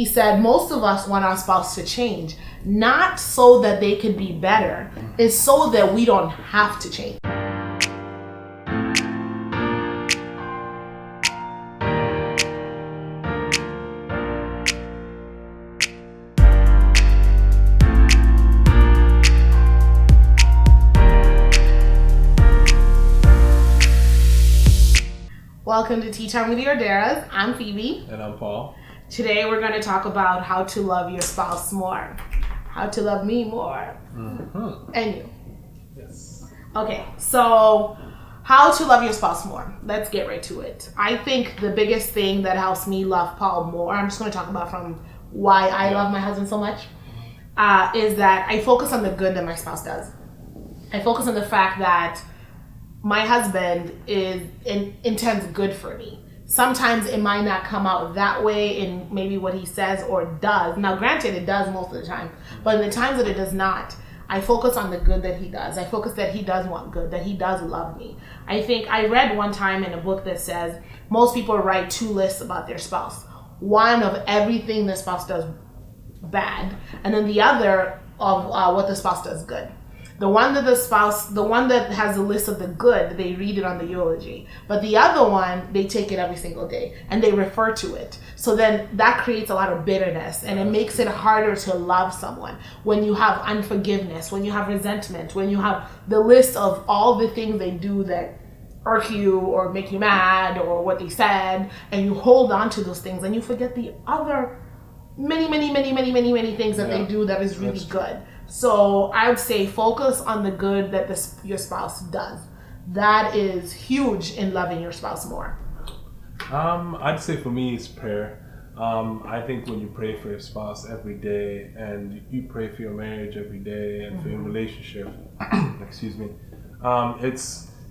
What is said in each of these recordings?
He said most of us want our spouse to change, not so that they could be better, it's so that we don't have to change. Welcome to Tea Time with the Orderas. I'm Phoebe. And I'm Paul. Today we're going to talk about how to love your spouse more. How to love me more. Mm-hmm. And you. Yes. Okay, so how to love your spouse more. Let's get right to it. I think the biggest thing that helps me love Paul more, I'm just going to talk about from why I love my husband so much, is that I focus on the good that my spouse does. I focus on the fact that my husband intends good for me. Sometimes it might not come out that way in maybe what he says or does. Now, granted, it does most of the time. But in the times that it does not, I focus on the good that he does. I focus that he does want good, that he does love me. I think I read one time in a book that says most people write 2 lists about their spouse. One of everything the spouse does bad, and then the other of what the spouse does good. The one that has a list of the good, they read it on the eulogy. But the other one, they take it every single day and they refer to it. So then that creates a lot of bitterness and it makes it harder to love someone. When you have unforgiveness, when you have resentment, when you have the list of all the things they do that irk you or make you mad or what they said, and you hold on to those things and you forget the other many things that they do that is really good. So I would say focus on the good that your spouse does. That is huge in loving your spouse more. I'd say for me it's prayer. I think when you pray for your spouse every day and you pray for your marriage every day and for your relationship, excuse me,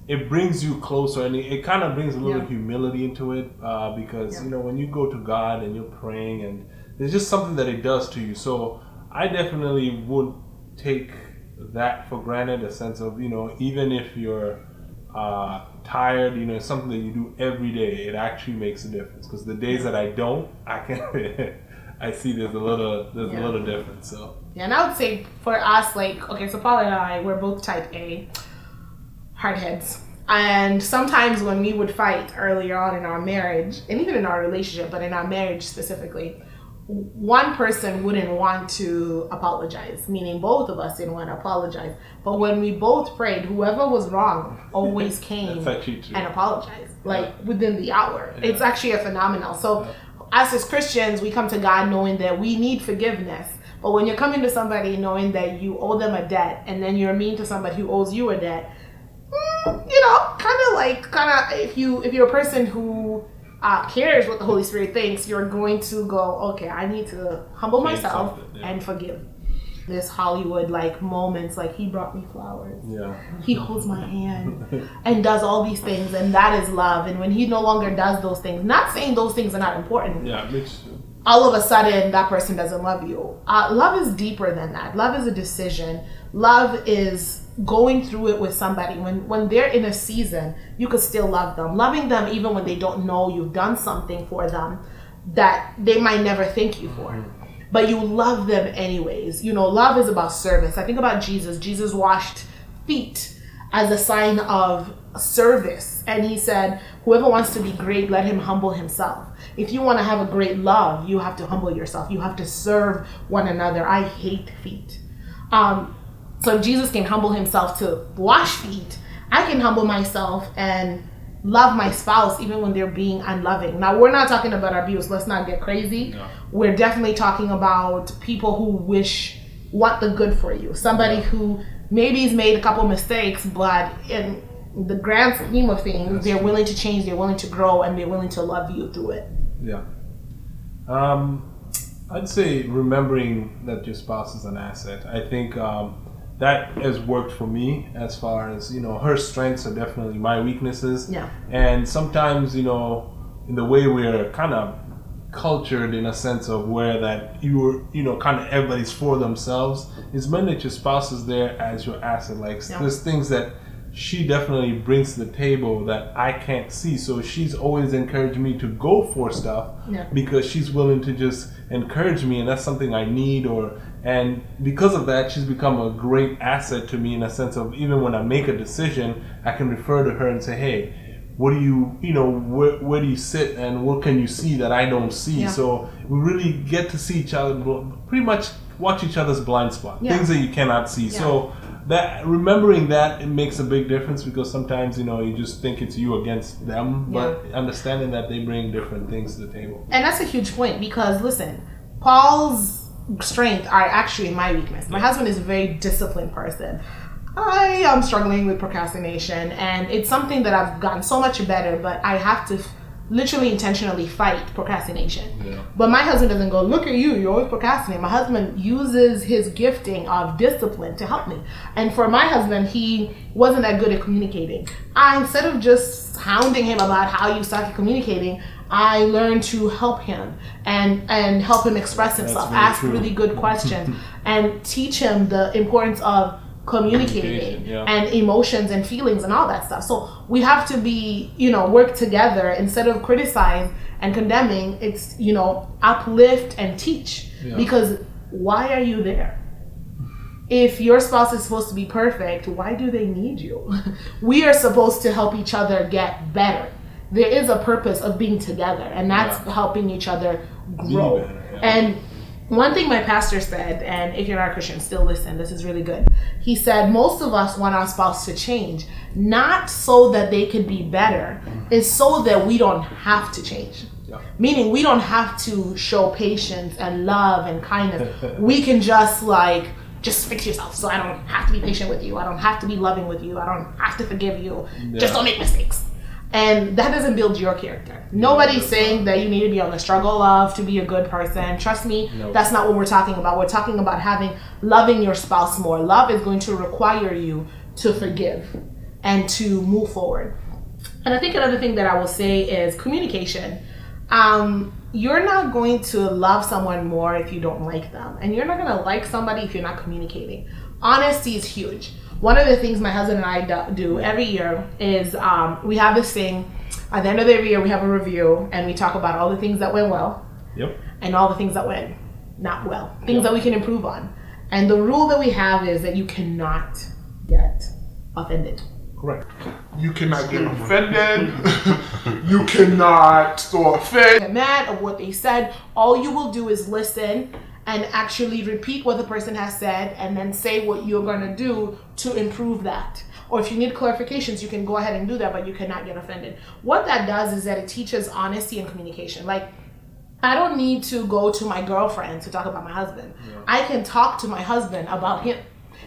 it brings you closer, and it kind of brings a little humility into it because you know, when you go to God and you're praying, and there's just something that it does to you. So I definitely would take that for granted, a sense of, you know, even if you're tired, you know, it's something that you do every day, it actually makes a difference. Because the days that I don't, I see there's a little difference. So and I would say for us, like, okay, so Paul and I, we're both type A, hardheads. And sometimes when we would fight earlier on in our marriage, and even in our relationship, but in our marriage specifically, one person wouldn't want to apologize, meaning both of us didn't want to apologize. But when we both prayed, whoever was wrong always came and apologized, like within the hour. Yeah. It's actually a phenomenal. So us as Christians, we come to God knowing that we need forgiveness. But when you're coming to somebody knowing that you owe them a debt, and then you're mean to somebody who owes you a debt, you know, if you're a person who cares what the Holy Spirit thinks, you're going to go, okay, I need to humble myself and forgive. This Hollywood like moments, like he brought me flowers, he holds my hand and does all these things, and that is love. And when he no longer does those things, not saying those things are not important, all of a sudden that person doesn't love you. Love is deeper than that. Love is a decision. Love is going through it with somebody. When they're in a season, you could still love them. Loving them even when they don't know you've done something for them that they might never thank you for. But you love them anyways. You know, love is about service. I think about Jesus. Jesus washed feet as a sign of service. And he said, whoever wants to be great, let him humble himself. If you want to have a great love, you have to humble yourself. You have to serve one another. I hate feet. So if Jesus can humble himself to wash feet, I can humble myself and love my spouse even when they're being unloving. Now, we're not talking about abuse. Let's not get crazy. No. We're definitely talking about people who want the good for you. Somebody who maybe has made a couple mistakes, but in the grand scheme of things, they're willing to change, they're willing to grow, and they're willing to love you through it. Yeah. I'd say remembering that your spouse is an asset. I think that has worked for me as far as, you know, her strengths are definitely my weaknesses. Yeah. And sometimes, you know, in the way we're kind of cultured in a sense of where that kind of everybody's for themselves, it's meant that your spouse is there as your asset. Like there's things that she definitely brings to the table that I can't see. So she's always encouraged me to go for stuff because she's willing to just encouraged me, and that's something I need. And because of that, she's become a great asset to me in a sense of even when I make a decision, I can refer to her and say, hey, what do where do you sit and what can you see that I don't see? Yeah. So we really get to see each other, pretty much watch each other's blind spot, Yeah. things that you cannot see. Yeah. So that remembering that, it makes a big difference, because sometimes you just think it's you against them, but understanding that they bring different things to the table. And that's a huge point, because listen, Paul's strength are actually my weakness. My husband is a very disciplined person. I am struggling with procrastination, and it's something that I've gotten so much better, but I have to literally intentionally fight procrastination. Yeah. But my husband doesn't go, look at you're always procrastinating. My husband uses his gifting of discipline to help me. And for my husband, he wasn't that good at communicating. Instead of just hounding him about how you started communicating, I learned to help him and help him express himself, ask really good questions, and teach him the importance of communicating and emotions and feelings and all that stuff. So we have to be, work together instead of criticize and condemning. It's, uplift and teach. Because why are you there? If your spouse is supposed to be perfect, why do they need you? We are supposed to help each other get better. There is a purpose of being together, and that's helping each other grow. And one thing my pastor said, and if you're not a Christian, still listen, this is really good. He said, most of us want our spouse to change, not so that they could be better, it's so that we don't have to change. Meaning we don't have to show patience and love and kindness. We can just fix yourself so I don't have to be patient with you. I don't have to be loving with you. I don't have to forgive you. Just don't make mistakes. And that doesn't build your character. Nobody's saying that you need to be on the struggle to be a good person. Trust me, that's not what we're talking about. We're talking about loving your spouse more. Love is going to require you to forgive and to move forward. And I think another thing that I will say is communication. You're not going to love someone more if you don't like them. And you're not going to like somebody if you're not communicating. Honesty is huge. One of the things my husband and I do every year is we have this thing. At the end of every year, we have a review, and we talk about all the things that went well and all the things that went not well, things that we can improve on. And the rule that we have is that you cannot get offended. Correct. You cannot get offended. You cannot throw a fit. Get mad of what they said. All you will do is listen and actually repeat what the person has said, and then say what you're going to do to improve that. Or if you need clarifications, you can go ahead and do that, but you cannot get offended. What that does is that it teaches honesty and communication. Like, I don't need to go to my girlfriend to talk about my husband. I can talk to my husband about him,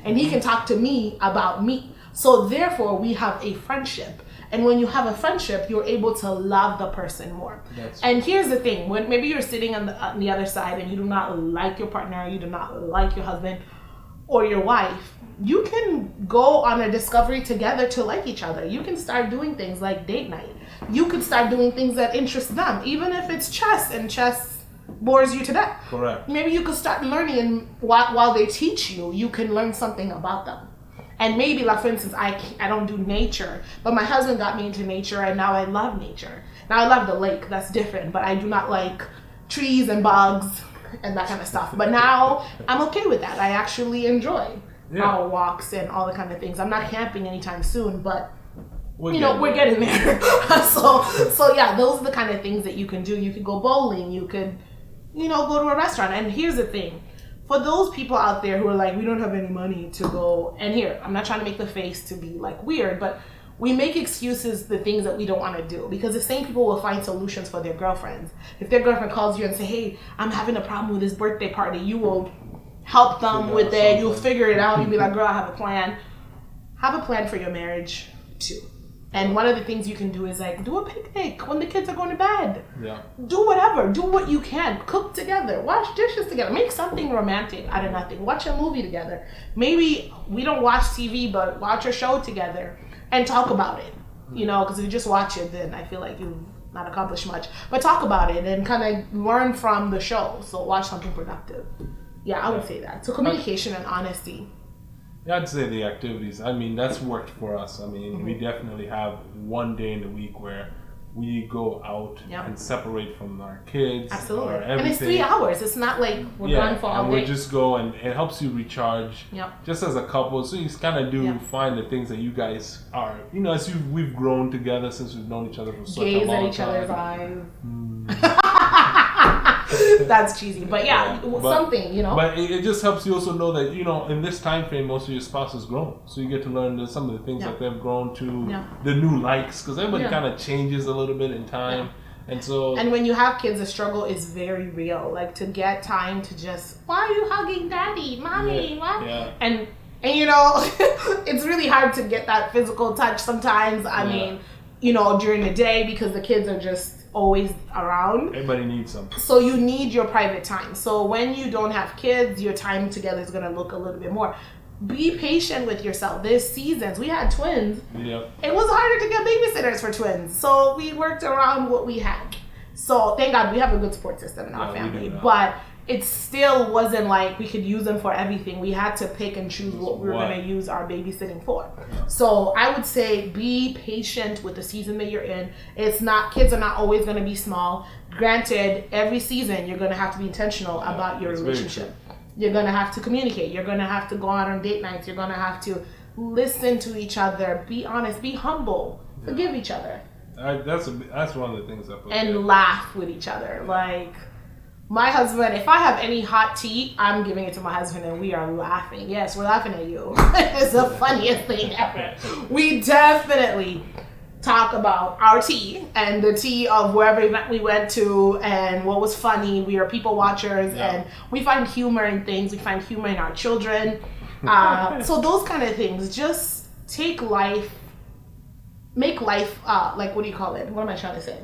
and he can talk to me about me. So therefore, we have a friendship. And when you have a friendship, you're able to love the person more. And here's the thing. When maybe you're sitting on the other side and you do not like your partner, you do not like your husband or your wife, you can go on a discovery together to like each other. You can start doing things like date night. You can start doing things that interest them, even if it's chess and chess bores you to death. Correct. Maybe you could start learning, and while they teach you, you can learn something about them. And maybe, like, for instance, I don't do nature, but my husband got me into nature, and now I love nature. Now I love the lake, that's different, but I do not like trees and bugs and that kind of stuff. But now I'm okay with that. I actually enjoy our walks and all the kind of things. I'm not camping anytime soon, but we're getting there. so yeah, those are the kind of things that you can do. You could go bowling, you could, go to a restaurant. And here's the thing. For those people out there who are like, we don't have any money to go, and here, I'm not trying to make the face to be like weird, but we make excuses the things that we don't want to do, because the same people will find solutions for their girlfriends. If their girlfriend calls you and say, hey, I'm having a problem with this birthday party, you will help them with it. You'll figure it out. You'll be like, girl, I have a plan. Have a plan for your marriage too. And one of the things you can do is like, do a picnic when the kids are going to bed. Yeah. Do whatever. Do what you can. Cook together. Wash dishes together. Make something romantic out of nothing. Watch a movie together. Maybe we don't watch TV, but watch a show together and talk about it. Because if you just watch it, then I feel like you've not accomplished much. But talk about it and kind of learn from the show. So watch something productive. Yeah, I would say that. So communication and honesty. Yeah, I'd say the activities. I mean, that's worked for us. I mean, we definitely have one day in the week where we go out Yep. and separate from our kids. Absolutely. Or And it's everything. 3 hours. It's not like we're gone for all and day. we just go and it helps you recharge. Yep. Just as a couple, so you kind of do Yep. find the things that you guys are, as we've grown together since we've known each other for such a Gaze long at each time. other's eyes. That's cheesy, but something. But it just helps you also know that in this time frame, most of your spouse has grown, so you get to learn some of the things Yeah. that they've grown to, Yeah. the new likes, because everybody Yeah. kind of changes a little bit in time, and so. And when you have kids, the struggle is very real. Like to get time to just, why are you hugging daddy, mommy, what? Yeah. And it's really hard to get that physical touch sometimes. I mean, during the day because the kids are just always around. Everybody needs something. So you need your private time. So when you don't have kids, your time together is going to look a little bit more. Be patient with yourself. There's seasons. We had twins. Yeah. It was harder to get babysitters for twins. So we worked around what we had. So thank God we have a good support system in our family. But it still wasn't like we could use them for everything. We had to pick and choose what we were going to use our babysitting for. So I would say be patient with the season that you're in. Kids are not always going to be small. Granted, every season you're going to have to be intentional about your relationship. You're going to have to communicate. You're going to have to go out on date nights. You're going to have to listen to each other. Be honest. Be humble. Forgive each other. That's one of the things I put. And laugh with each other. Like, my husband, if I have any hot tea, I'm giving it to my husband and we are laughing. Yes, we're laughing at you. It's the funniest thing ever. We definitely talk about our tea and the tea of wherever event we went to and what was funny. We are people watchers and we find humor in things. We find humor in our children. So those kind of things. Just make life, like, what do you call it? What am I trying to say?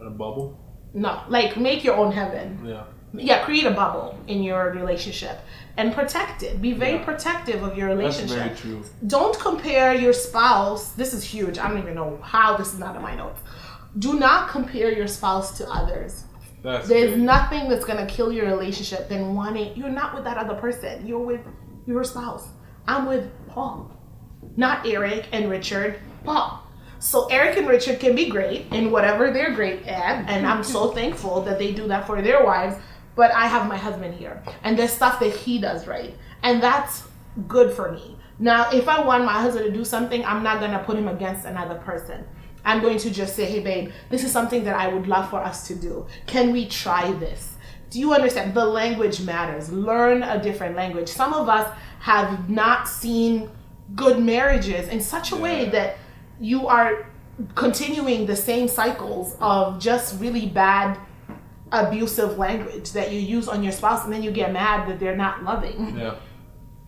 A bubble? No, like make your own heaven. Yeah, create a bubble in your relationship and protect it. Be very protective of your relationship. That's very true. Don't compare your spouse. This is huge. I don't even know how this is not in my notes. Do not compare your spouse to others. There's nothing that's going to kill your relationship than you're not with that other person. You're with your spouse. I'm with Paul. Not Eric and Richard, Paul. So Eric and Richard can be great in whatever they're great at, and I'm so thankful that they do that for their wives, but I have my husband here, and there's stuff that he does right, and that's good for me. Now, if I want my husband to do something, I'm not going to put him against another person. I'm going to just say, hey, babe, this is something that I would love for us to do. Can we try this? Do you understand? The language matters. Learn a different language. Some of us have not seen good marriages in such a way that you are continuing the same cycles of just really bad abusive language that you use on your spouse, and then you get mad that they're not loving.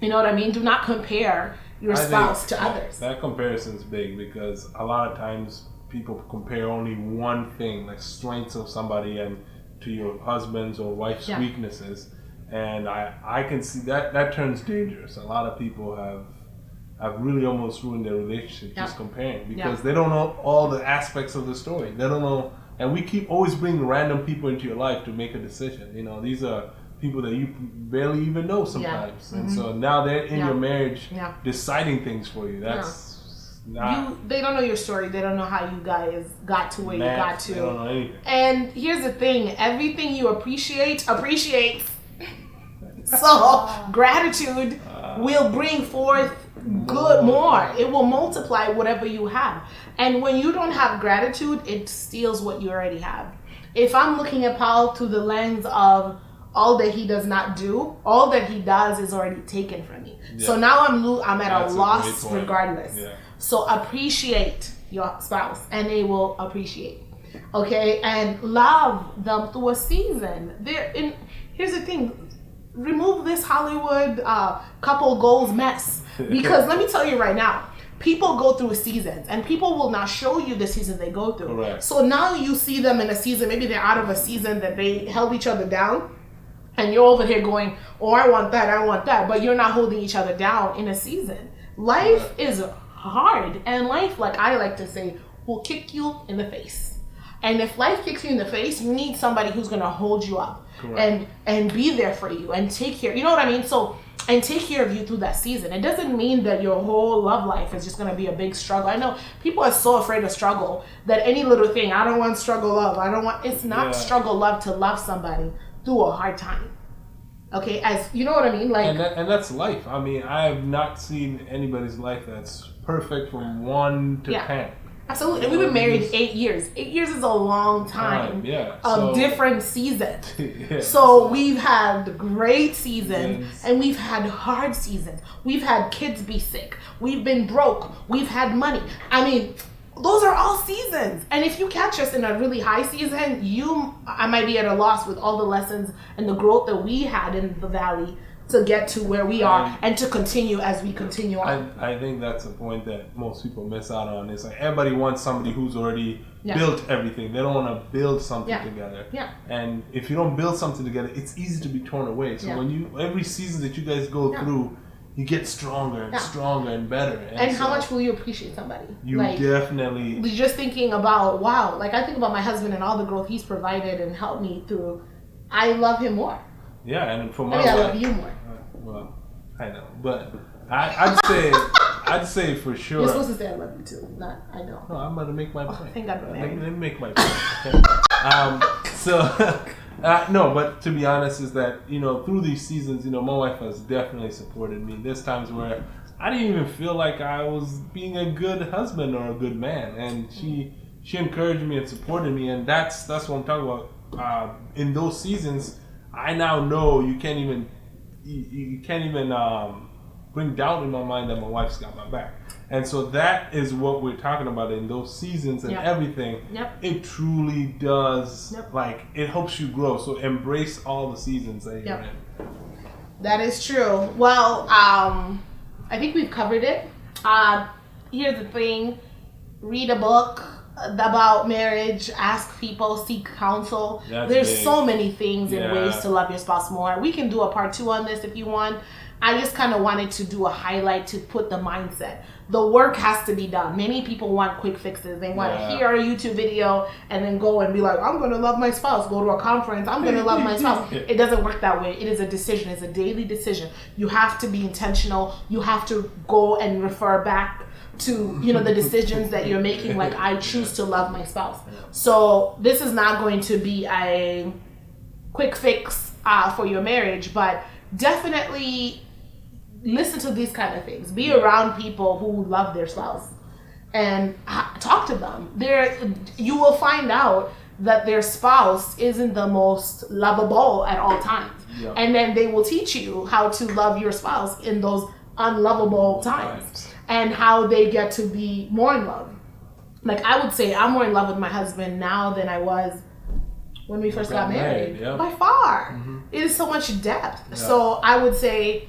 You know what I mean? Do not compare your spouse to others. That comparison is big because a lot of times people compare only one thing, like strengths of somebody, and to your husband's or wife's weaknesses, and I can see that turns dangerous. A lot of people have really almost ruined their relationship just comparing because they don't know all the aspects of the story. They don't know, and we keep always bringing random people into your life to make a decision. These are people that you barely even know sometimes, and so now they're in your marriage deciding things for you. That's not. They don't know your story. They don't know how you guys got to where you got to. They don't know anything. And here's the thing: everything you appreciates. So gratitude will bring forth more. It will multiply whatever you have. And when you don't have gratitude, it steals what you already have. If I'm looking at Paul through the lens of all that he does not do, all that he does is already taken from me. So now I'm at a loss regardless. So appreciate your spouse and they will appreciate. Okay? And love them through a season. Here's the thing. Remove this Hollywood couple goals mess. Because let me tell you right now, people go through seasons and people will not show you the season they go through. Correct. So now you see them in a season, maybe they're out of a season that they held each other down, and you're over here going, oh, I want that, but you're not holding each other down in a season. Life is hard, and life, like I like to say, will kick you in the face. And if life kicks you in the face, you need somebody who's going to hold you up and be there for you and take care. You know what I mean? So, and take care of you through that season. It doesn't mean that your whole love life is just going to be a big struggle. I know people are so afraid of struggle that any little thing, I don't want struggle love. It's not struggle love to love somebody through a hard time. Okay, as you know what I mean, like, and that's life. I mean, I have not seen anybody's life that's perfect from 1 to 10. Absolutely. And we've been married 8 years. 8 years is a long time of different seasons. So we've had great seasons and we've had hard seasons. We've had kids be sick. We've been broke. We've had money. I mean, those are all seasons. And if you catch us in a really high season, I might be at a loss with all the lessons and the growth that we had in the valley to get to where we are and to continue as we continue on. I think that's a point that most people miss out on. Is like everybody wants somebody who's already built everything. They don't want to build something together. Yeah. And if you don't build something together, it's easy to be torn away. So when every season that you guys go through, you get stronger and stronger and better. And how much will you appreciate somebody? You definitely. Just thinking about, wow, like I think about my husband and all the growth he's provided and helped me through. I love him more. Yeah, and for my I love you more. Well, I know, but I'd say for sure. You're supposed to say I love you too, not I know. No, I'm gonna make my point. Thank God we're married. Let me make my point. Okay? No, but to be honest, is that through these seasons, my wife has definitely supported me. There's times where I didn't even feel like I was being a good husband or a good man, and she encouraged me and supported me, and that's what I'm talking about. In those seasons, I now know you can't even bring doubt in my mind that my wife's got my back. And so that is what we're talking about in those seasons and everything. It truly does, like, it helps you grow. So embrace all the seasons that you're in. That is true. Well, I think we've covered it. Here's the thing. Read a book about marriage, ask people, seek counsel. There's so many things and ways to love your spouse more. We can do a part 2 on this if you want. I just kind of wanted to do a highlight to put the mindset. The work has to be done. Many people want quick fixes. They want to hear a YouTube video and then go and be like, I'm going to love my spouse. Go to a conference. I'm going to love my spouse. It doesn't work that way. It is a decision. It's a daily decision. You have to be intentional. You have to go and refer back to the decisions that you're making, like I choose to love my spouse. So this is not going to be a quick fix for your marriage, but definitely listen to these kind of things. Be around people who love their spouse and talk to them. You will find out that their spouse isn't the most lovable at all times. And then they will teach you how to love your spouse in those unlovable times. And how they get to be more in love. Like I would say I'm more in love with my husband now than I was when we first got married. By far. It is so much depth. So I would say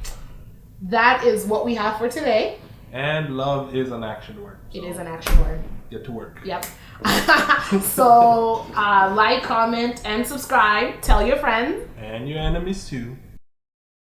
that is what we have for today. And love is an action word. It is an action word. Get to work. Yep. So like, comment, and subscribe. Tell your friends. And your enemies too.